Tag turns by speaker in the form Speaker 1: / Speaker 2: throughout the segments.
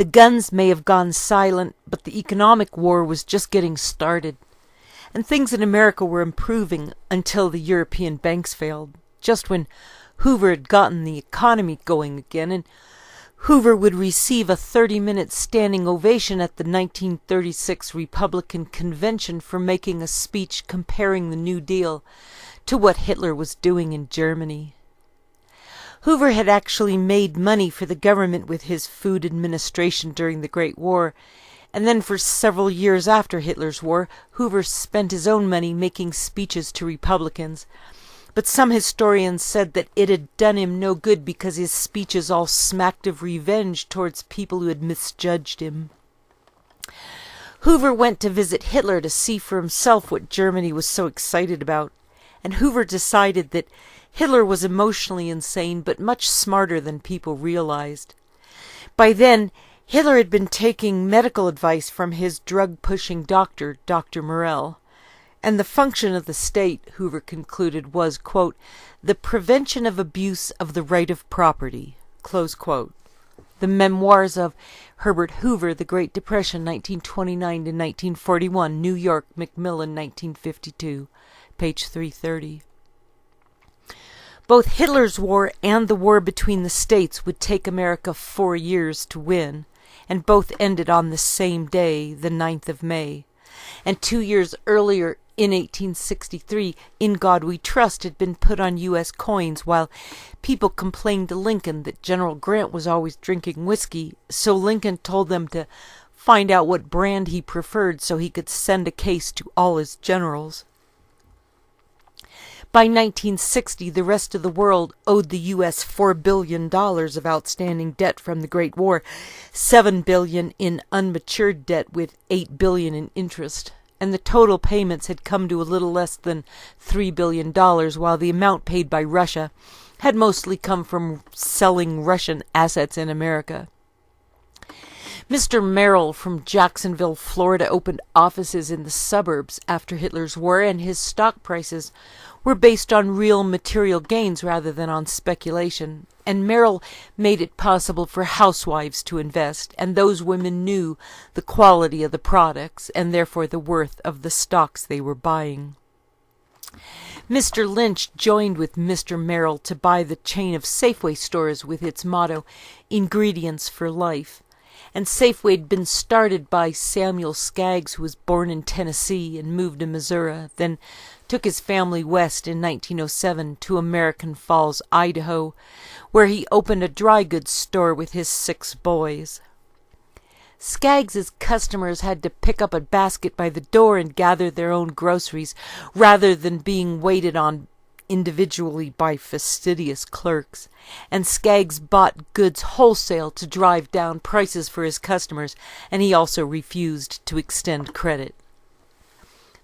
Speaker 1: The guns may have gone silent, but the economic war was just getting started. And things in America were improving until the European banks failed, just when Hoover had gotten the economy going again, and Hoover would receive a 30-minute standing ovation at the 1936 Republican Convention for making a speech comparing the New Deal to what Hitler was doing in Germany. Hoover had actually made money for the government with his food administration during the Great War, and then for several years after Hitler's war, Hoover spent his own money making speeches to Republicans. But some historians said that it had done him no good because his speeches all smacked of revenge towards people who had misjudged him. Hoover went to visit Hitler to see for himself what Germany was so excited about, and Hoover decided that Hitler was emotionally insane but much smarter than people realized. By then, Hitler had been taking medical advice from his drug-pushing doctor, Dr. Morell, and the function of the state, Hoover concluded, was, quote, the prevention of abuse of the right of property, close quote. The Memoirs of Herbert Hoover, The Great Depression, 1929 to 1941, New York, Macmillan, 1952, page 330. Both Hitler's war and the war between the states would take America 4 years to win, and both ended on the same day, the 9th of May. And 2 years earlier, in 1863, In God We Trust had been put on U.S. coins, while people complained to Lincoln that General Grant was always drinking whiskey, so Lincoln told them to find out what brand he preferred so he could send a case to all his generals. By 1960, the rest of the world owed the U.S. $4 billion of outstanding debt from the Great War, $7 billion in unmatured debt with $8 billion in interest, and the total payments had come to a little less than $3 billion, while the amount paid by Russia had mostly come from selling Russian assets in America. Mr. Merrill from Jacksonville, Florida, opened offices in the suburbs after Hitler's war, and his stock prices were based on real material gains rather than on speculation. And Merrill made it possible for housewives to invest, and those women knew the quality of the products and therefore the worth of the stocks they were buying. Mr. Lynch joined with Mr. Merrill to buy the chain of Safeway stores with its motto, Ingredients for Life. And Safeway had been started by Samuel Skaggs, who was born in Tennessee and moved to Missouri, then took his family west in 1907 to American Falls, Idaho, where he opened a dry goods store with his 6 boys. Skaggs's customers had to pick up a basket by the door and gather their own groceries, rather than being waited on individually by fastidious clerks, and Skaggs bought goods wholesale to drive down prices for his customers, and he also refused to extend credit.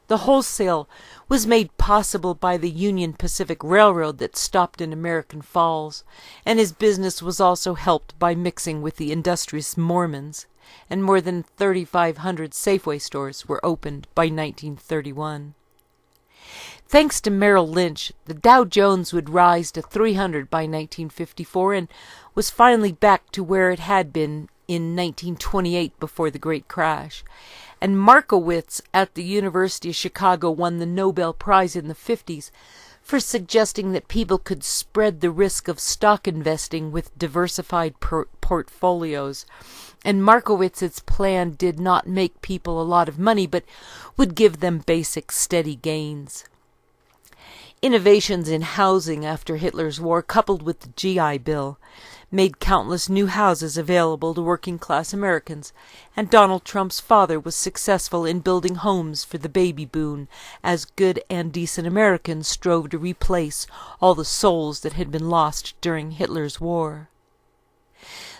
Speaker 1: The wholesale was made possible by the Union Pacific Railroad that stopped in American Falls, and his business was also helped by mixing with the industrious Mormons, and more than 3,500 Safeway stores were opened by 1931. Thanks to Merrill Lynch, the Dow Jones would rise to 300 by 1954 and was finally back to where it had been in 1928 before the Great Crash. And Markowitz at the University of Chicago won the Nobel Prize in the 50s for suggesting that people could spread the risk of stock investing with diversified portfolios. And Markowitz's plan did not make people a lot of money, but would give them basic steady gains. Innovations in housing after Hitler's war, coupled with the GI Bill, made countless new houses available to working-class Americans, and Donald Trump's father was successful in building homes for the baby boom, as good and decent Americans strove to replace all the souls that had been lost during Hitler's war.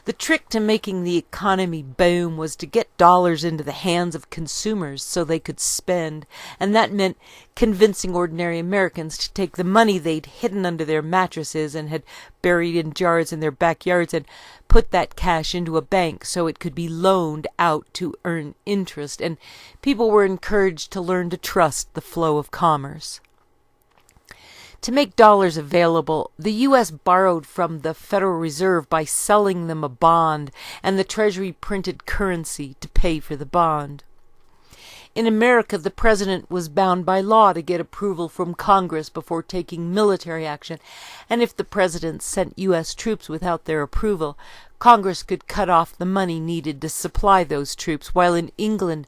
Speaker 1: The trick to making the economy boom was to get dollars into the hands of consumers so they could spend, and that meant convincing ordinary Americans to take the money they'd hidden under their mattresses and had buried in jars in their backyards and put that cash into a bank so it could be loaned out to earn interest, and people were encouraged to learn to trust the flow of commerce. To make dollars available, the U.S. borrowed from the Federal Reserve by selling them a bond, and the Treasury printed currency to pay for the bond. In America, the president was bound by law to get approval from Congress before taking military action, and if the president sent U.S. troops without their approval, Congress could cut off the money needed to supply those troops, while in England,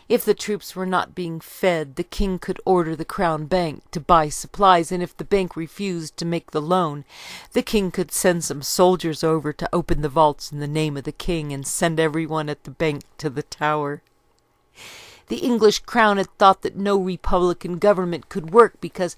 Speaker 1: if the troops were not being fed, the king could order the Crown Bank to buy supplies, and if the bank refused to make the loan, the king could send some soldiers over to open the vaults in the name of the king and send everyone at the bank to the Tower. The English crown had thought that no republican government could work because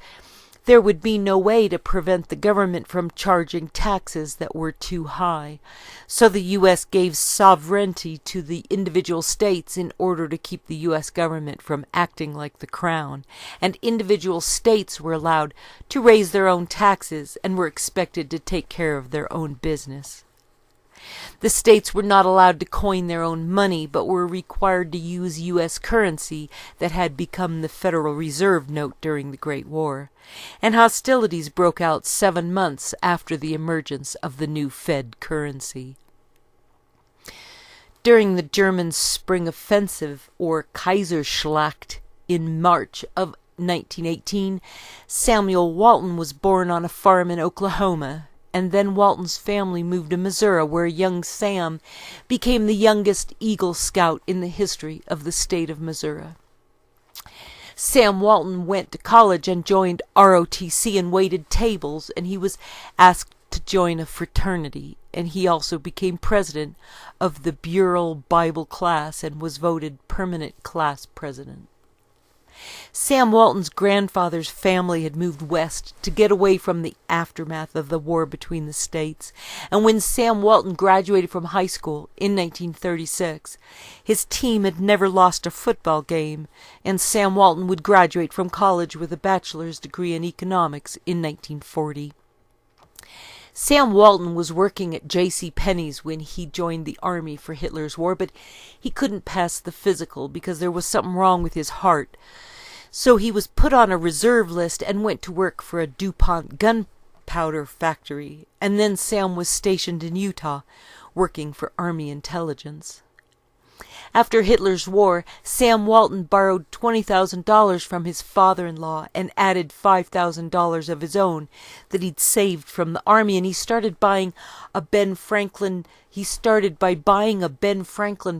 Speaker 1: there would be no way to prevent the government from charging taxes that were too high. So the U.S. gave sovereignty to the individual states in order to keep the U.S. government from acting like the crown, and individual states were allowed to raise their own taxes and were expected to take care of their own business. The states were not allowed to coin their own money, but were required to use U.S. currency that had become the Federal Reserve note during the Great War, and hostilities broke out 7 months after the emergence of the new Fed currency. During the German Spring Offensive, or Kaiserschlacht, in March of 1918, Samuel Walton was born on a farm in Oklahoma, and then Walton's family moved to Missouri, where young Sam became the youngest Eagle Scout in the history of the state of Missouri. Sam Walton went to college and joined ROTC and waited tables, and he was asked to join a fraternity, and he also became president of the Bureau Bible class and was voted permanent class president. Sam Walton's grandfather's family had moved west to get away from the aftermath of the war between the states, and when Sam Walton graduated from high school in 1936, his team had never lost a football game, and Sam Walton would graduate from college with a bachelor's degree in economics in 1940. Sam Walton was working at J.C. Penney's when he joined the army for Hitler's war, but he couldn't pass the physical because there was something wrong with his heart. So he was put on a reserve list and went to work for a DuPont gunpowder factory, and then Sam was stationed in Utah, working for Army intelligence. After Hitler's war, Sam Walton borrowed $20,000 from his father-in-law and added $5,000 of his own that he'd saved from the army, and he started by buying a Ben Franklin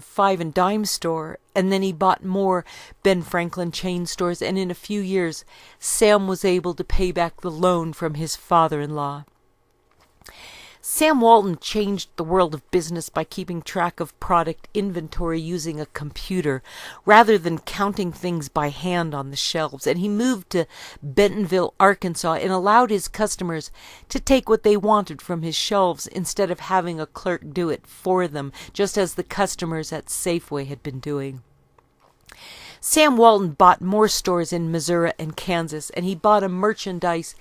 Speaker 1: 5 and dime store, and then he bought more Ben Franklin chain stores, and in a few years, Sam was able to pay back the loan from his father-in-law. Sam Walton changed the world of business by keeping track of product inventory using a computer rather than counting things by hand on the shelves, and he moved to Bentonville, Arkansas, and allowed his customers to take what they wanted from his shelves instead of having a clerk do it for them, just as the customers at Safeway had been doing. Sam Walton bought more stores in Missouri and Kansas, and he bought merchandise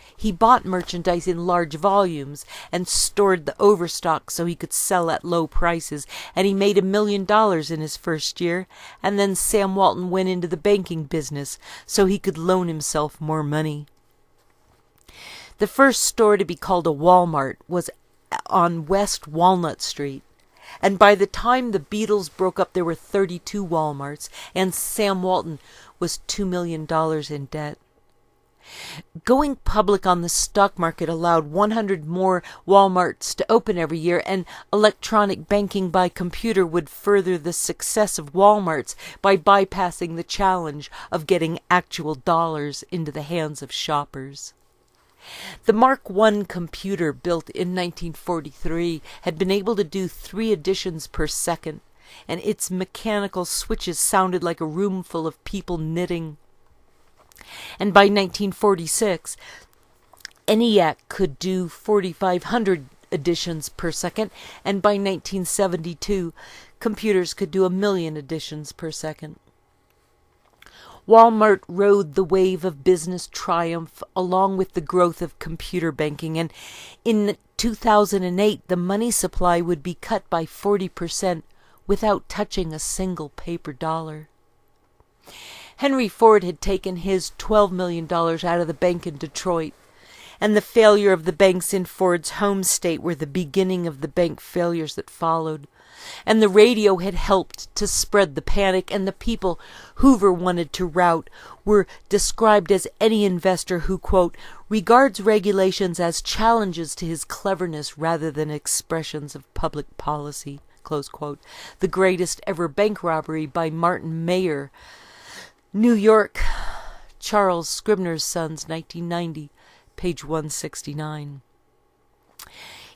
Speaker 1: in large volumes and stored the overstock so he could sell at low prices, and he made $1 million in his first year, and then Sam Walton went into the banking business so he could loan himself more money. The first store to be called a Walmart was on West Walnut Street. And by the time the Beatles broke up, there were 32 Walmarts, and Sam Walton was $2 million in debt. Going public on the stock market allowed 100 more Walmarts to open every year, and electronic banking by computer would further the success of Walmarts by bypassing the challenge of getting actual dollars into the hands of shoppers. The Mark I computer, built in 1943, had been able to do 3 additions per second, and its mechanical switches sounded like a room full of people knitting. And by 1946, ENIAC could do 4,500 additions per second, and by 1972, computers could do 1,000,000 additions per second. Walmart rode the wave of business triumph along with the growth of computer banking, and in 2008 the money supply would be cut by 40% without touching a single paper dollar. Henry Ford had taken his $12 million out of the bank in Detroit, and the failure of the banks in Ford's home state were the beginning of the bank failures that followed. And the radio had helped to spread the panic, and the people Hoover wanted to rout were described as any investor who, quote, regards regulations as challenges to his cleverness rather than expressions of public policy, close quote. The Greatest Ever Bank Robbery by Martin Mayer, New York, Charles Scribner's Sons, 1990, page 169.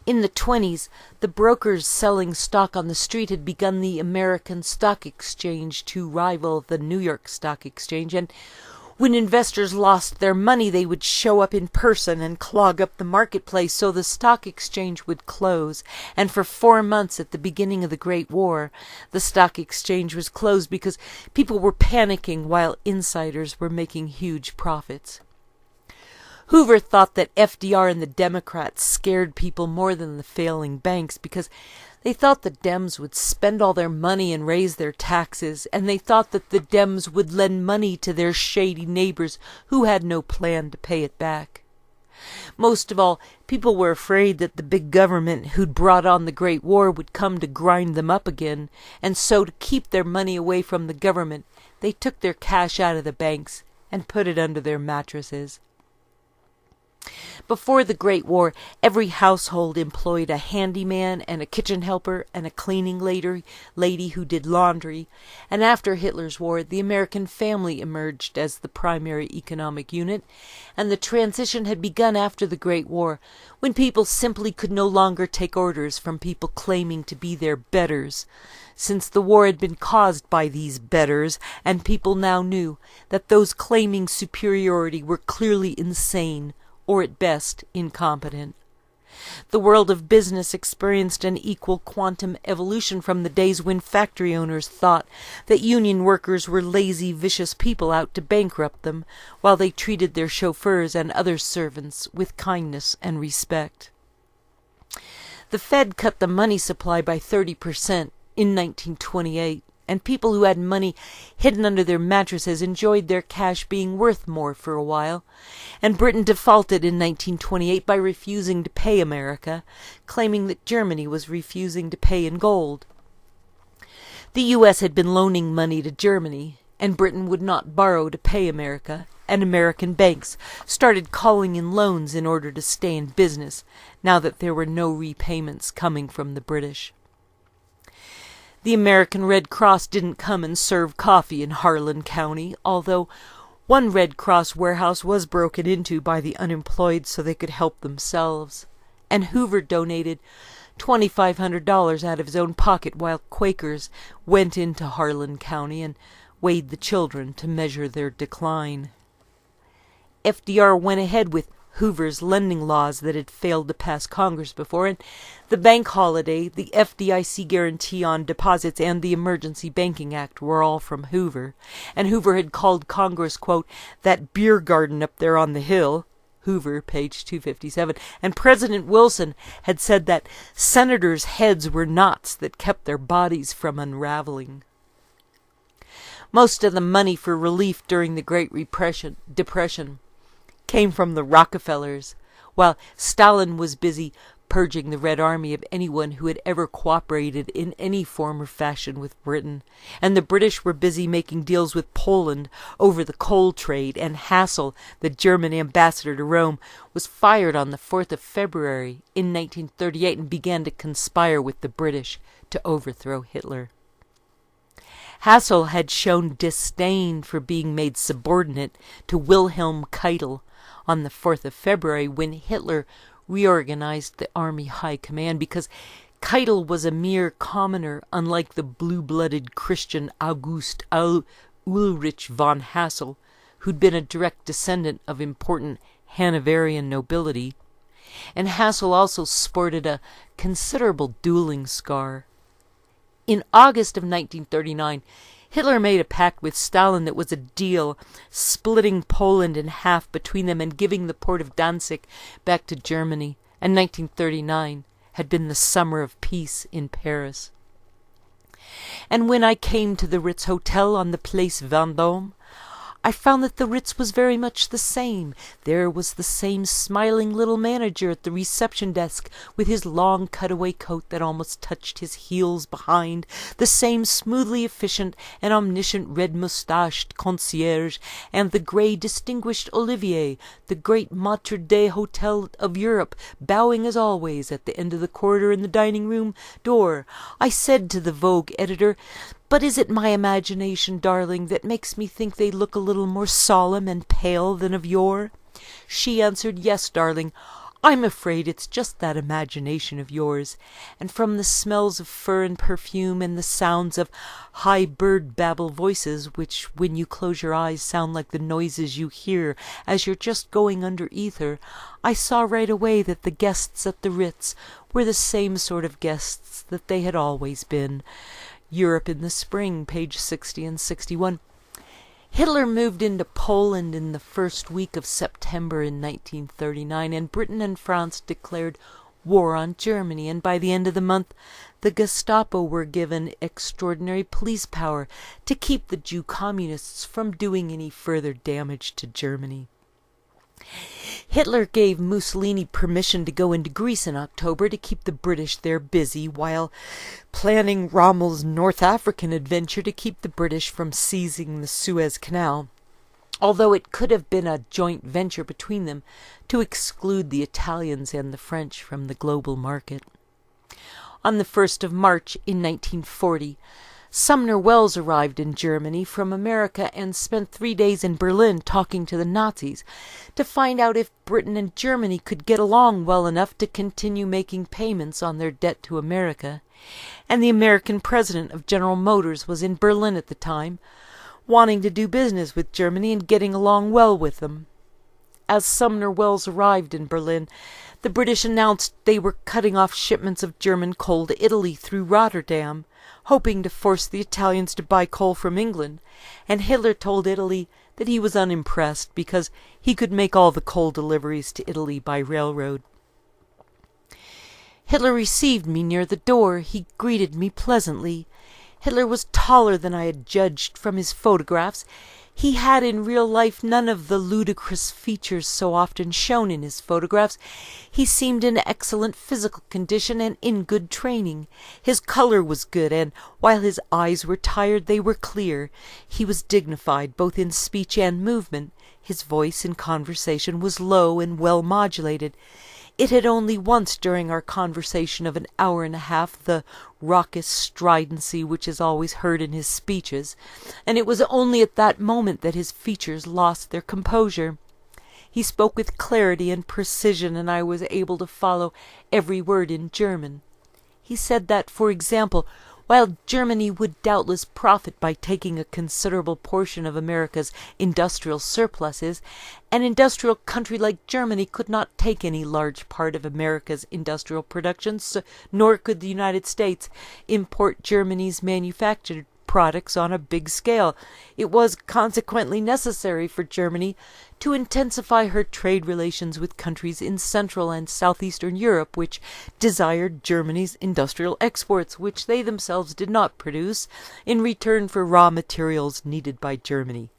Speaker 1: In the 1920s, the brokers selling stock on the street had begun the American Stock Exchange to rival the New York Stock Exchange, and when investors lost their money, they would show up in person and clog up the marketplace, so the stock exchange would close. And for 4 months at the beginning of the Great War, the stock exchange was closed because people were panicking while insiders were making huge profits. Hoover thought that FDR and the Democrats scared people more than the failing banks because they thought the Dems would spend all their money and raise their taxes, and they thought that the Dems would lend money to their shady neighbors who had no plan to pay it back. Most of all, people were afraid that the big government who'd brought on the Great War would come to grind them up again, and so to keep their money away from the government, they took their cash out of the banks and put it under their mattresses. Before the Great War, every household employed a handyman and a kitchen helper and a cleaning lady who did laundry, and after Hitler's war, the American family emerged as the primary economic unit, and the transition had begun after the Great War, when people simply could no longer take orders from people claiming to be their betters, since the war had been caused by these betters, and people now knew that those claiming superiority were clearly insane, or at best incompetent. The world of business experienced an equal quantum evolution from the days when factory owners thought that union workers were lazy, vicious people out to bankrupt them, while they treated their chauffeurs and other servants with kindness and respect. The Fed cut the money supply by 30% in 1928. And people who had money hidden under their mattresses enjoyed their cash being worth more for a while, and Britain defaulted in 1928 by refusing to pay America, claiming that Germany was refusing to pay in gold. The U.S. had been loaning money to Germany, and Britain would not borrow to pay America, and American banks started calling in loans in order to stay in business, now that there were no repayments coming from the British. The American Red Cross didn't come and serve coffee in Harlan County, although one Red Cross warehouse was broken into by the unemployed so they could help themselves, and Hoover donated $2,500 out of his own pocket while Quakers went into Harlan County and weighed the children to measure their decline. FDR went ahead with Hoover's lending laws that had failed to pass Congress before, and the bank holiday, the FDIC guarantee on deposits, and the Emergency Banking Act were all from Hoover. And Hoover had called Congress, quote, that beer garden up there on the hill, Hoover, page 257, and President Wilson had said that senators' heads were knots that kept their bodies from unraveling. Most of the money for relief during the Great Depression came from the Rockefellers, while Stalin was busy purging the Red Army of anyone who had ever cooperated in any form or fashion with Britain, and the British were busy making deals with Poland over the coal trade, and Hassel, the German ambassador to Rome, was fired on the 4th of February in 1938 and began to conspire with the British to overthrow Hitler. Hassel had shown disdain for being made subordinate to Wilhelm Keitel on the 4th of February when Hitler reorganized the Army High Command, because Keitel was a mere commoner, unlike the blue-blooded Christian August Ulrich von Hassel, who'd been a direct descendant of important Hanoverian nobility. And Hassel also sported a considerable dueling scar. In August of 1939, Hitler made a pact with Stalin that was a deal, splitting Poland in half between them and giving the port of Danzig back to Germany, and 1939 had been the summer of peace in Paris. And when I came to the Ritz Hotel on the Place Vendôme, I found that the Ritz was very much the same. There was the same smiling little manager at the reception desk, with his long cutaway coat that almost touched his heels behind, the same smoothly efficient and omniscient red-moustached concierge, and the grey distinguished Olivier, the great maitre d'hotel of Europe, bowing as always at the end of the corridor in the dining-room door. I said to the Vogue editor, "But is it my imagination, darling, that makes me think they look a little more solemn and pale than of yore?" She answered, "Yes, darling, I'm afraid it's just that imagination of yours." And from the smells of fur and perfume, and the sounds of high bird-babble voices, which when you close your eyes sound like the noises you hear as you're just going under ether, I saw right away that the guests at the Ritz were the same sort of guests that they had always been. Europe in the Spring, page 60 and 61. Hitler moved into Poland in the first week of September in 1939, and Britain and France declared war on Germany, and by the end of the month the Gestapo were given extraordinary police power to keep the Jew communists from doing any further damage to Germany. Hitler gave Mussolini permission to go into Greece in October to keep the British there busy, while planning Rommel's North African adventure to keep the British from seizing the Suez Canal, although it could have been a joint venture between them to exclude the Italians and the French from the global market. On the 1st of March in 1940, Sumner Welles arrived in Germany from America and spent 3 days in Berlin talking to the Nazis to find out if Britain and Germany could get along well enough to continue making payments on their debt to America. And the American president of General Motors was in Berlin at the time, wanting to do business with Germany and getting along well with them. As Sumner Welles arrived in Berlin, the British announced they were cutting off shipments of German coal to Italy through Rotterdam, hoping to force the Italians to buy coal from England, and Hitler told Italy that he was unimpressed because he could make all the coal deliveries to Italy by railroad. Hitler received me near the door. He greeted me pleasantly. Hitler was taller than I had judged from his photographs. He had in real life none of the ludicrous features so often shown in his photographs. He seemed in excellent physical condition and in good training. His color was good, and while his eyes were tired, they were clear. He was dignified both in speech and movement. His voice in conversation was low and well modulated. It had only once during our conversation of an hour and a half the raucous stridency which is always heard in his speeches, and it was only at that moment that his features lost their composure. He spoke with clarity and precision, and I was able to follow every word in German. He said that, for example, while Germany would doubtless profit by taking a considerable portion of America's industrial surpluses, an industrial country like Germany could not take any large part of America's industrial production, nor could the United States import Germany's manufactured products on a big scale. It was consequently necessary for Germany to intensify her trade relations with countries in Central and Southeastern Europe which desired Germany's industrial exports, which they themselves did not produce, in return for raw materials needed by Germany.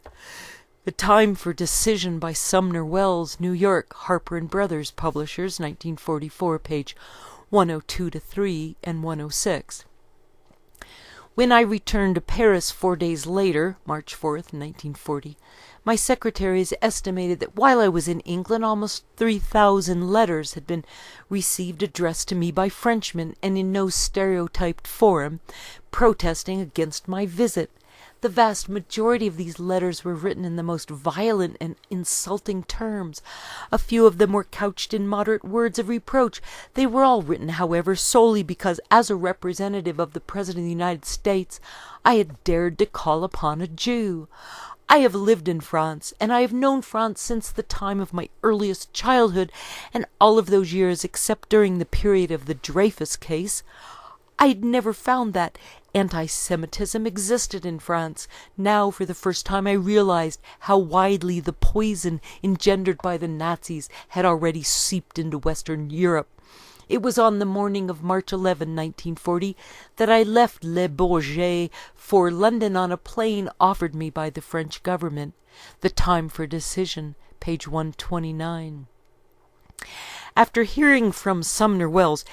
Speaker 1: The Time for Decision by Sumner Welles, New York, Harper & Brothers, Publishers, 1944, page 102-3 and 106. When I returned to Paris 4 days later, March 4th, 1940, my secretaries estimated that while I was in England, almost 3,000 letters had been received addressed to me by Frenchmen, and in no stereotyped form, protesting against my visit. The vast majority of these letters were written in the most violent and insulting terms. A few of them were couched in moderate words of reproach. They were all written, however, solely because, as a representative of the President of the United States, I had dared to call upon a Jew. I have lived in France, and I have known France since the time of my earliest childhood, and all of those years except during the period of the Dreyfus case, I had never found that anti-Semitism existed in France. Now, for the first time, I realized how widely the poison engendered by the Nazis had already seeped into Western Europe. It was on the morning of March 11, 1940, that I left Le Bourget for London on a plane offered me by the French government. The time for decision, page 129. After hearing from Sumner Welles,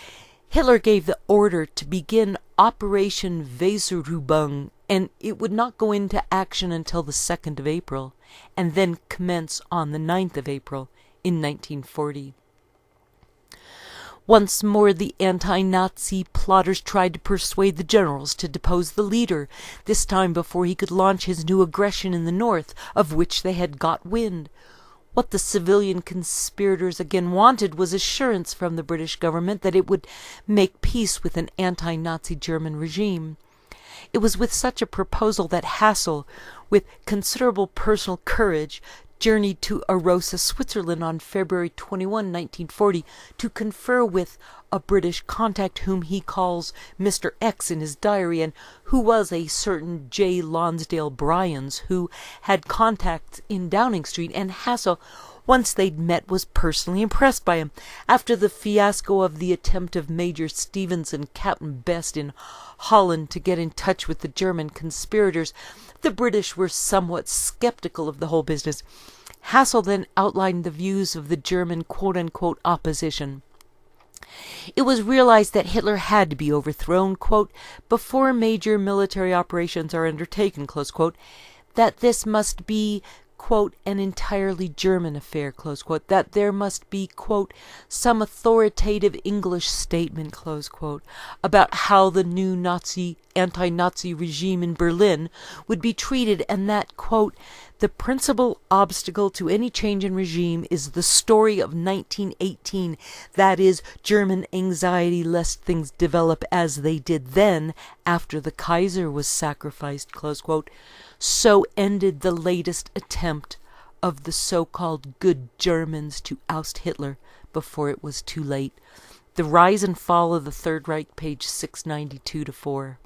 Speaker 1: Hitler gave the order to begin Operation WESERÜBUNG, and it would not go into action until the 2nd of April, and then commence on the 9th of April in 1940. Once more the anti-Nazi plotters tried to persuade the generals to depose the leader, this time before he could launch his new aggression in the north, of which they had got wind. What the civilian conspirators again wanted was assurance from the British government that it would make peace with an anti-Nazi German regime. It was with such a proposal that Hassel, with considerable personal courage, journeyed to Arosa, Switzerland on February 21, 1940, to confer with a British contact whom he calls Mr. X in his diary, and who was a certain J. Lonsdale Bryans, who had contacts in Downing Street, and Hassel, once they'd met, was personally impressed by him. After the fiasco of the attempt of Major Stevens and Captain Best in Holland to get in touch with the German conspirators, the British were somewhat skeptical of the whole business. Hassel then outlined the views of the German quote-unquote opposition. It was realized that Hitler had to be overthrown, quote, before major military operations are undertaken, close quote, that this must be, quote, an entirely German affair, close quote, that there must be, quote, some authoritative English statement, close quote, about how the new anti-Nazi regime in Berlin would be treated, and that, quote, the principal obstacle to any change in regime is the story of 1918, that is, German anxiety lest things develop as they did then after the Kaiser was sacrificed, close quote. So ended the latest attempt of the so-called good Germans to oust Hitler before it was too late. The Rise and Fall of the Third Reich, page 692-4.